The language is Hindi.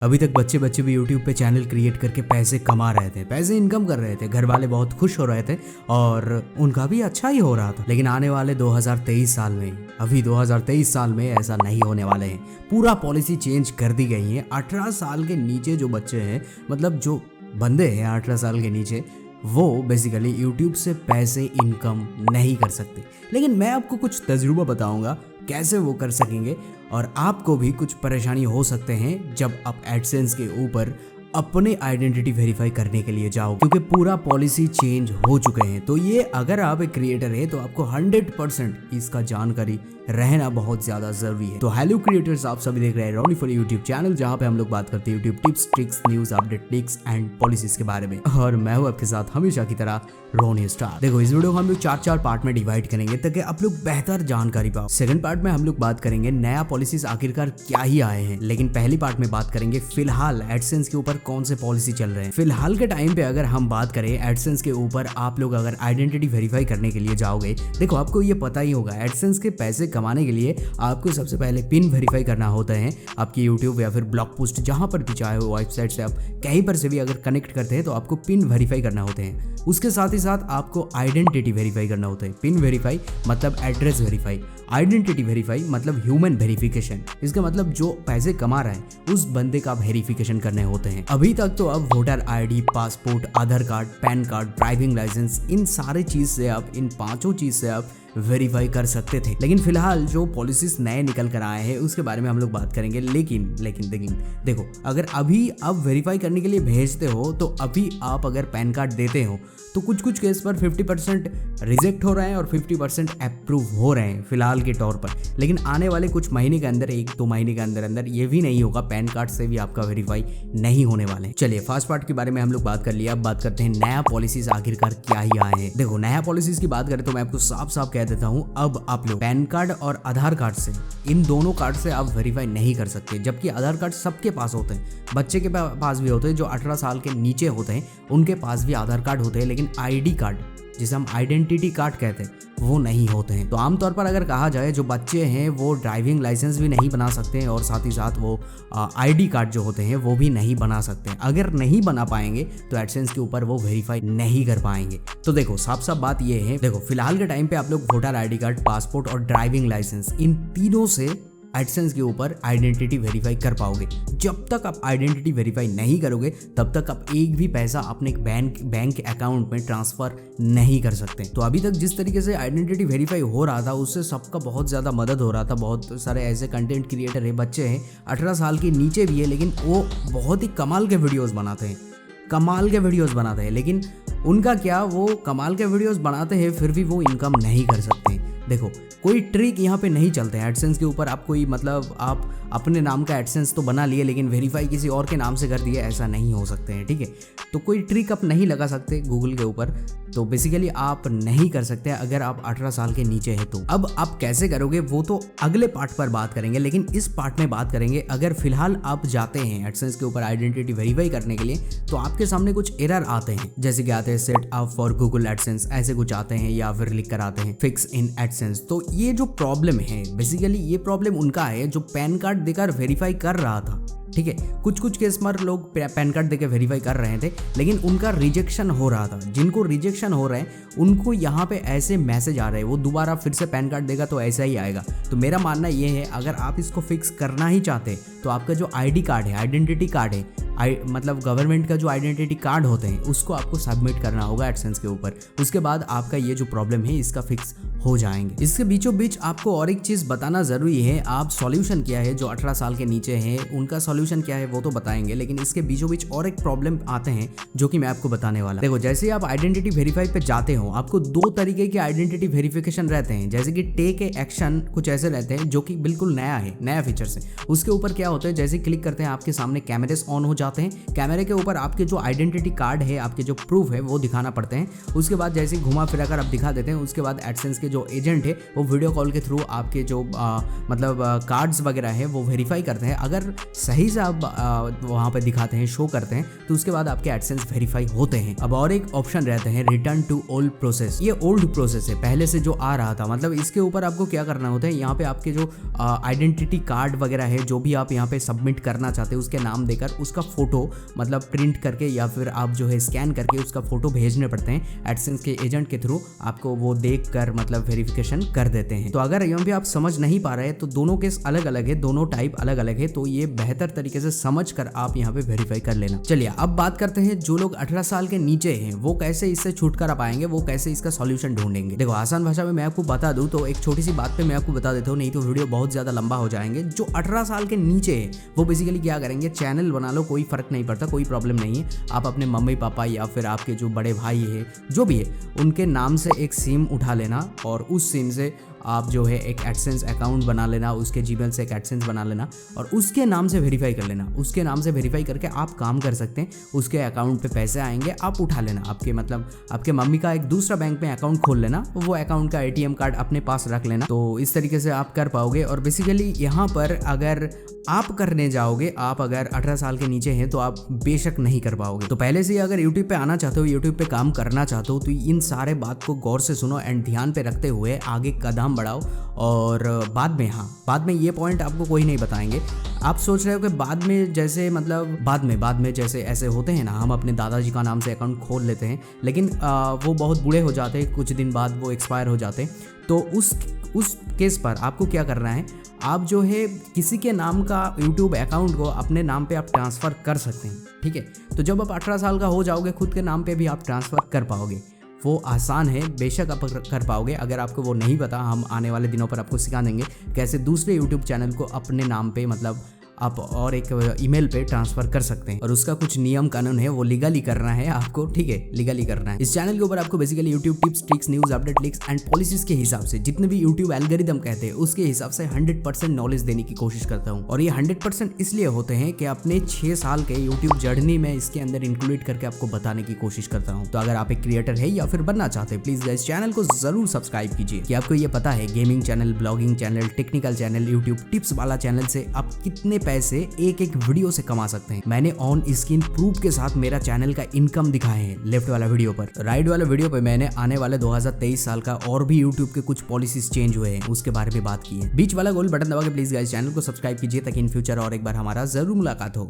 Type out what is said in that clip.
अभी तक बच्चे बच्चे भी यूट्यूब पे चैनल क्रिएट करके पैसे कमा रहे थे, पैसे इनकम कर रहे थे, घर वाले बहुत खुश हो रहे थे और उनका भी अच्छा ही हो रहा था। लेकिन आने वाले 2023 साल में, अभी 2023 साल में ऐसा नहीं होने वाले हैं। पूरा पॉलिसी चेंज कर दी गई है। 18 साल के नीचे जो बच्चे हैं, मतलब जो बंदे हैं 18 साल के नीचे, वो बेसिकली यूट्यूब से पैसे इनकम नहीं कर सकते। लेकिन मैं आपको कुछ तजुर्बा बताऊंगा कैसे वो कर सकेंगे, और आपको भी कुछ परेशानी हो सकते हैं जब आप एडसेंस के ऊपर अपने आइडेंटिटी वेरीफाई करने के लिए जाओ, क्योंकि पूरा पॉलिसी चेंज हो चुके हैं। तो ये अगर आप एक क्रिएटर है तो आपको 100% इसका जानकारी रहना बहुत ज्यादा जरूरी है। तो हेलो क्रिएटर्स, आप सभी देख रहे हैं रोनी फॉर यूट्यूब चैनल, जहां पे हम लोग बात करते हैं YouTube tips, tricks, news, update, leaks and policies के बारे में। और मैं हूं आपके साथ हमेशा की तरह रोनी स्टार। देखो, इस वीडियो को हम लोग चार पार्ट में डिवाइड करेंगे ताकि आप लोग बेहतर जानकारी पाओ। सेकंड पार्ट में हम लोग बात करेंगे नया पॉलिसीज आखिरकार क्या ही आए हैं, लेकिन पहली पार्ट में बात करेंगे फिलहाल एडसेंस के ऊपर कौन से पॉलिसी चल रहे हैं। फिलहाल के टाइम पे अगर हम बात करें एडसेंस के ऊपर, आप लोग अगर आइडेंटिटी वेरीफाई करने के लिए जाओगे, देखो आपको ये पता ही होगा एडसेंस के पैसे कमाने के लिए आपको सबसे पहले पिन वेरीफाई करना होता है। आपकी यूट्यूब या फिर ब्लॉग पोस्ट जहां पर भी चाहे हो, वेबसाइट से आप कहीं पर से भी अगर कनेक्ट करते हैं तो आपको पिन वेरीफाई करना होते हैं। उसके साथ ही साथ आपको आइडेंटिटी वेरीफाई करना होता है। पिन वेरीफाई मतलब एड्रेस वेरीफाई, आइडेंटिटी वेरीफाई मतलब ह्यूमन वेरिफिकेशन। इसका मतलब जो पैसे कमा रहा है उस बंदे का वेरिफिकेशन करने होते हैं। अभी तक तो अब voter ID, passport, Aadhaar card, PAN card, driving licence, इन सारे चीज से आप, इन पांचों चीज से आप वेरीफाई कर सकते थे। लेकिन फिलहाल जो पॉलिसीज नए निकल कर आए हैं उसके बारे में हम लोग बात करेंगे। लेकिन देखो, अगर अभी आप वेरीफाई करने के लिए भेजते हो तो अभी आप अगर पैन कार्ड देते हो तो कुछ केस पर 50% रिजेक्ट हो रहे हैं और 50% अप्रूव हो रहे हैं फिलहाल के तौर पर। लेकिन आने वाले कुछ महीने के अंदर, 1-2 महीने के अंदर ये भी नहीं होगा, पैन कार्ड से भी आपका वेरीफाई नहीं होने वाले। चलिए, फर्स्ट पार्ट के बारे में हम लोग बात कर लिया। अब बात करते हैं नया पॉलिसीज आखिरकार क्या ही आए हैं। देखो, नया पॉलिसीज की बात करें तो मैं आपको साफ साफ कह देता हूं, अब आप लोग पैन कार्ड और आधार कार्ड से, इन दोनों कार्ड से आप वेरीफाई नहीं कर सकते। जबकि आधार कार्ड सबके पास होते हैं, बच्चे के पास भी होते हैं, जो 18 साल के नीचे होते हैं उनके पास भी आधार कार्ड होते हैं। लेकिन आईडी कार्ड, जिसे हम आइडेंटिटी कार्ड कहते हैं, वो नहीं होते हैं। तो आमतौर पर अगर कहा जाए, जो बच्चे हैं वो ड्राइविंग लाइसेंस भी नहीं बना सकते हैं और साथ ही साथ वो आईडी कार्ड जो होते हैं वो भी नहीं बना सकते हैं। अगर नहीं बना पाएंगे तो एडसेंस के ऊपर वो वेरीफाई नहीं कर पाएंगे। तो देखो, साफ साफ बात ये है, देखो फिलहाल के टाइम पे आप लोग वोटर आईडी कार्ड, पासपोर्ट और ड्राइविंग लाइसेंस, इन तीनों से एडसेंस के ऊपर आइडेंटिटी वेरीफाई कर पाओगे। जब तक आप आइडेंटिटी वेरीफाई नहीं करोगे तब तक आप एक भी पैसा अपने बैंक अकाउंट में ट्रांसफर नहीं कर सकते। तो अभी तक जिस तरीके से आइडेंटिटी वेरीफाई हो रहा था उससे सबका बहुत ज़्यादा मदद हो रहा था। बहुत सारे ऐसे कंटेंट क्रिएटर है, बच्चे हैं 18 साल के नीचे भी है, लेकिन वो बहुत ही कमाल के वीडियोज़ बनाते हैं। लेकिन उनका क्या, वो कमाल के वीडियोज़ बनाते हैं फिर भी वो इनकम नहीं कर सकते। देखो, कोई ट्रिक यहाँ पे नहीं चलते हैं एडसेंस के ऊपर। आप कोई, मतलब आप अपने नाम का एडसेंस तो बना लिए लेकिन वेरीफाई किसी और के नाम से कर दिए, ऐसा नहीं हो सकते हैं, ठीक है। तो कोई ट्रिक आप नहीं लगा सकते गूगल के ऊपर, तो बेसिकली आप नहीं कर सकते अगर आप 18 साल के नीचे है तो। अब आप कैसे करोगे वो तो अगले पार्ट पर बात करेंगे, लेकिन इस पार्ट में बात करेंगे अगर फिलहाल आप जाते हैं एडसेंस के ऊपर आइडेंटिटी वेरीफाई करने के लिए तो आपके सामने कुछ एरर आते हैं, जैसे कि आते हैं set up for Google AdSense, ऐसे कुछ आते हैं, या फिर लिख कर आते हैं फिक्स इन एडसेंस। तो ये जो प्रॉब्लम है, बेसिकली ये प्रॉब्लम उनका है जो पैन कार्ड देकर वेरीफाई कर रहा था, ठीक है। कुछ केस पर लोग पैन कार्ड देकर वेरीफाई कर रहे थे लेकिन उनका रिजेक्शन हो रहा था। जिनको रिजेक्शन हो रहे हैं उनको यहाँ पे ऐसे मैसेज आ रहे हैं, वो दोबारा फिर से पैन कार्ड देगा तो ऐसा ही आएगा। तो मेरा मानना ये है, अगर आप इसको फिक्स करना ही चाहते हैं तो आपका जो आईडी कार्ड है, आइडेंटिटी कार्ड है, मतलब गवर्नमेंट का जो आइडेंटिटी कार्ड होते हैं उसको आपको सबमिट करना होगा एडसेंस के ऊपर। उसके बाद आपका ये जो प्रॉब्लम है इसका फिक्स हो जाएंगे। इसके बीचों बीच आपको और एक चीज बताना जरूरी है, आप सॉल्यूशन क्या है, जो 18 साल के नीचे हैं उनका सॉल्यूशन क्या है वो तो बताएंगे, लेकिन इसके बीचों बीच और एक प्रॉब्लम आते हैं जो कि मैं आपको बताने वाला। देखो, जैसे आप आइडेंटिटी वेरीफाई पे जाते हो, आपको 2 तरीके के आइडेंटिटी वेरिफिकेशन रहते हैं, जैसे कि टेक एक्शन, कुछ ऐसे रहते हैं जो कि बिल्कुल नया है, नया फीचर्स है। उसके ऊपर क्या होता है, जैसे क्लिक करते हैं आपके सामने कैमरेस ऑन हो जाते हैं, कैमरे के ऊपर आपके जो आइडेंटिटी कार्ड है, आपके जो प्रूफ है वो दिखाना पड़ते हैं। उसके बाद जैसे घुमा फिरा कर आप दिखा देते हैं, उसके बाद एडसेंस के के जो एजेंट है वो वीडियो कॉल के थ्रू आपके जो मतलब कार्ड्स वगैरह है वो वेरीफाई करते हैं। अगर सही से आप वहाँ पे दिखाते हैं, शो करते हैं, तो उसके बाद आपके एडसेंस वेरीफाई होते हैं। अब और एक ऑप्शन रहते हैं रिटर्न टू ओल्ड प्रोसेस। ये ओल्ड प्रोसेस है, पहले से जो आ रहा था। मतलब इसके ऊपर आपको क्या करना होता है, यहाँ पे आपके जो आइडेंटिटी कार्ड वगैरह है, जो भी आप यहाँ पे सबमिट करना चाहते हैं उसके नाम देकर उसका फोटो मतलब प्रिंट करके या फिर आप जो है स्कैन करके उसका फोटो भेजने पड़ते हैं। एडसेंस के एजेंट के थ्रू आपको वो देख कर मतलब वेरिफिकेशन कर देते हैं। तो अगर यहाँ पे आप समझ नहीं पा रहे हैं तो दोनों केस अलग अलग है, दोनों टाइप अलग अलग है, तो ये बेहतर तरीके से समझ कर आप यहाँ पे वेरीफाई कर लेना। चलिए अब बात करते हैं जो लोग 18 साल के नीचे हैं वो कैसे इससे छुटकारा पाएंगे, वो कैसे इसका सॉल्यूशन ढूंढेंगे। देखो आसान भाषा में मैं आपको बता दूं तो एक छोटी सी बात पे मैं आपको बता देता हूँ, नहीं तो वीडियो बहुत ज्यादा लंबा हो जाएंगे। जो 18 साल के नीचे है वो बेसिकली क्या करेंगे, चैनल बना लो, कोई फर्क नहीं पड़ता, कोई प्रॉब्लम नहीं है। आप अपने मम्मी पापा या फिर आपके जो बड़े भाई है जो भी है उनके नाम से एक सिम उठा लेना और उस सिम से आप जो है एक एडसेंस अकाउंट बना लेना, उसके जीमेल से एक एडसेंस बना लेना और उसके नाम से वेरीफाई कर लेना। उसके नाम से वेरीफाई करके आप काम कर सकते हैं, उसके अकाउंट पे पैसे आएंगे, आप उठा लेना। आपके मतलब आपके मम्मी का एक दूसरा बैंक में अकाउंट खोल लेना, वो अकाउंट का ATM कार्ड अपने पास रख लेना। तो इस तरीके से आप कर पाओगे। और बेसिकली यहाँ पर अगर आप करने जाओगे, आप अगर 18 साल के नीचे हैं तो आप बेशक नहीं कर पाओगे। तो पहले से अगर यूट्यूब पे आना चाहते हो, यूट्यूब पे काम करना चाहते हो, तो इन सारे बात को गौर से सुनो एंड ध्यान पे रखते हुए आगे कदम बढ़ाओ। और बाद में ये पॉइंट आपको कोई नहीं बताएंगे। आप सोच रहे हो कि बाद में जैसे मतलब बाद में जैसे ऐसे होते हैं ना, हम अपने दादाजी का नाम से अकाउंट खोल लेते हैं लेकिन वो बहुत बूढ़े हो जाते हैं, कुछ दिन बाद वो एक्सपायर हो जाते हैं। तो उस केस पर आपको क्या करना है, आप जो है किसी के नाम का यूट्यूब अकाउंट को अपने नाम पे आप ट्रांसफ़र कर सकते हैं। ठीक है, तो जब आप 18 साल का हो जाओगे खुद के नाम पे भी आप ट्रांसफ़र कर पाओगे। वो आसान है, बेशक आप कर पाओगे। अगर आपको वो नहीं पता, हम आने वाले दिनों पर आपको सिखा देंगे कैसे दूसरे यूट्यूब चैनल को अपने नाम पे मतलब आप और एक ईमेल पे ट्रांसफर कर सकते हैं। और उसका कुछ नियम कानून है, वो लीगली करना है आपको। ठीक है, लीगली करना है। इस चैनल के ऊपर आपको basically YouTube tips, tricks, news, update, leaks and policies के हिसाब से जितने भी यूट्यूब एल्गोरिदम कहते हैं उसके हिसाब से 100% नॉलेज देने की कोशिश करता हूँ। और ये 100% इसलिए होते हैं कि अपने 6 साल के यूट्यूब जर्नी में इसके अंदर इंक्लूड करके आपको बताने की कोशिश करता हूँ। तो अगर आप एक क्रिएटर है या फिर बनना चाहते हैं, प्लीज इस चैनल को जरूर सब्सक्राइब कीजिए। कि आपको ये पता है gaming channel, blogging channel, technical channel, YouTube tips वाला चैनल से आप कितने पैसे एक वीडियो से कमा सकते हैं। मैंने ऑन स्क्रीन प्रूफ के साथ मेरा चैनल का इनकम दिखाए हैं लेफ्ट वाला वीडियो पर। राइट वाला वीडियो पे मैंने आने वाले 2023 साल का और भी यूट्यूब के कुछ पॉलिसीज चेंज हुए हैं उसके बारे में बात की है। बीच वाला गोल बटन दबा के प्लीज गाइस चैनल को सब्सक्राइब कीजिए ताकि इन फ्यूचर और एक बार हमारा जरूर मुलाकात हो।